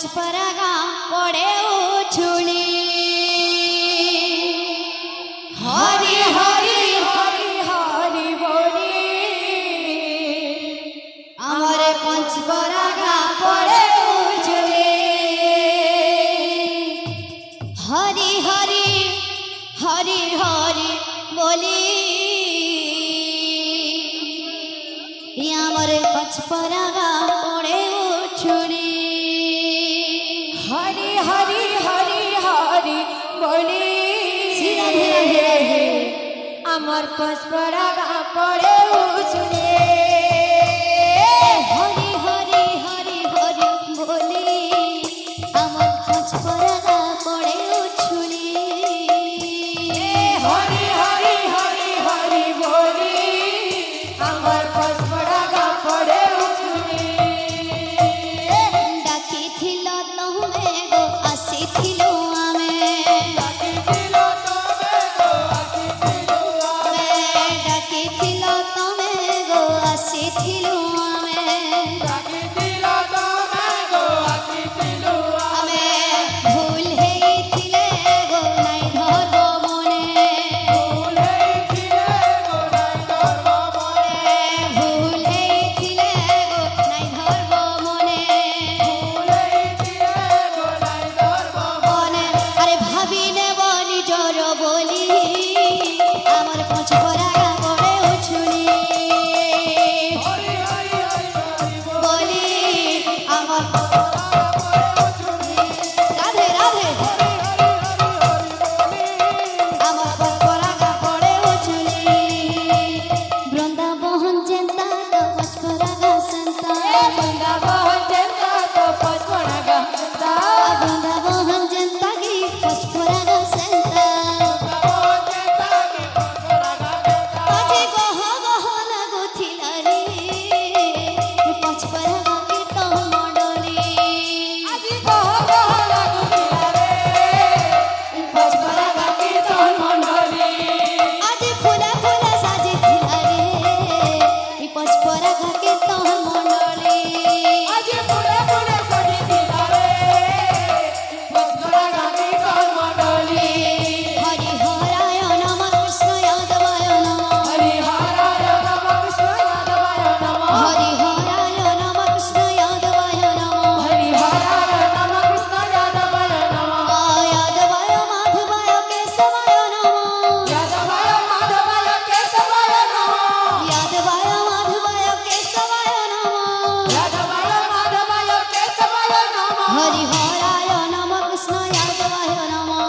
पचपरागा पड़े उछुली हरि हरि हरि हरि बोली आमरे पंचपरागा पड़े उछुली हरि हरि हरि हरि बोली आमरे पंचपरागा पड़े उछुली हरि हरि हरि हरि बोली अमर पचपरागा पड़े उछुली हरि हरि हरि हरि बोली आमर पंचपरागा पड़े उछुली हरि हरि हरि हरि बोली अमर पचपरागा पड़े उछुली डाकिथिल तमे गो आसिथिलु आमे डाकिथिल तमे गो आसिथिलु आमे आमे भूल हेइथिले गो नाइ धरबो मने भूल हेइथिले गो नाइ धरबो मने मने अरे भाबिने बनी जोर बोली आमर पंचपरागा पड़े उछुली बोली आमर राधे राधे आमर पंचपरागा पड़े उछुली बृंदावन जेंता तो पंचपरागा संता बृंदावन जेंता की पंचपरागा संता आजी गह गह लागुथिला रे पंचपरागा कीर्तन मंडली आजी फुला फुला साजिथिला रे पंचपरागा कीर्तन मंडली हरि हराय नमः कृष्ण यादवाय नमः हरि हराय नमः कृष्ण यादवाय नमः यादवाय माधवाय केशवाय नमः यादवाय माधवाय केशवाय नमः हरि हराय नमः कृष्ण यादवाय नमः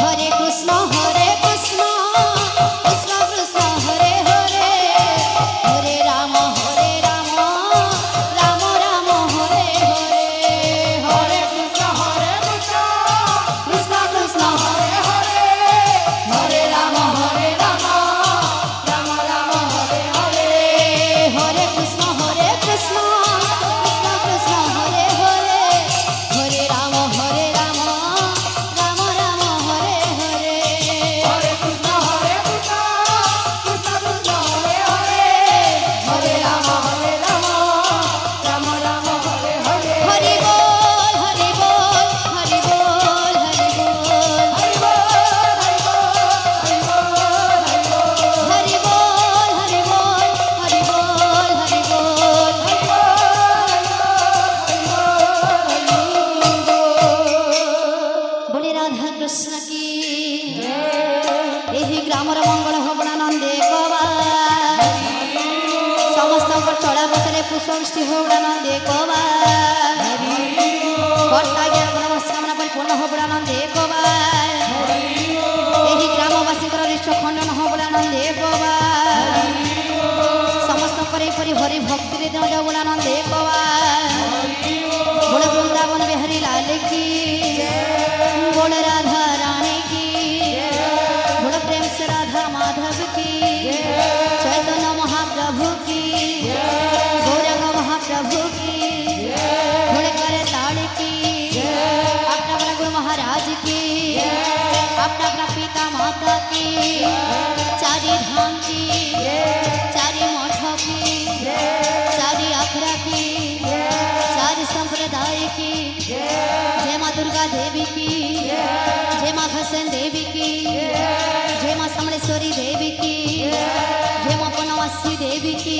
हरे कृष्ण कृष्ण कृष्ण हरे हरे हरे राम राम राम हरे हरे हरे कृष्ण कृष्ण कृष्ण हरे हरे हरे राम राम राम हरे हरे हरे कृष्ण कृष्ण कृष्ण हरे हरे हरे राम राम राम हरे हरे हरे कृष्ण कृष्ण कृष्ण हरे हरे हरे राम राम राम हरे हरे हरि बोल हरि बोल हरि बोल हरि बोल हरि बोल हरि बोल हरि बोल हरि बोल बोले राधा कृष्ण की यही ग्रामर मंगल होबड़ानंदे कबा समस्त चढ़ा पथरे पुष्पवृष्टि होबड़ानंदे कबा भट्टा ज्ञान मनस्कामना परिपूर्ण होबड़ानंदे कबा यही ग्रामवासी ऋष खंडन होबड़ानंदे कबा समस्त परि हरि भक्ति होबड़ानंदे कबा बोले वृंदावन बिहारी लाल की बोल राधा रानी की बोल प्रेम से राधा माधव की चैतन्य महाप्रभु की गौरंग महाप्रभु की बोल करे ताड़ की अपना अपना गुरु महाराज की अपना अपना पिता माता की चारी धाम की चारी मठ की चारी अखरा की की जय माँ दुर्गा देवी की जय माँ घसन देवी की जय माँ समलेश्वरी देवी की जय माँ बनवासी देवी की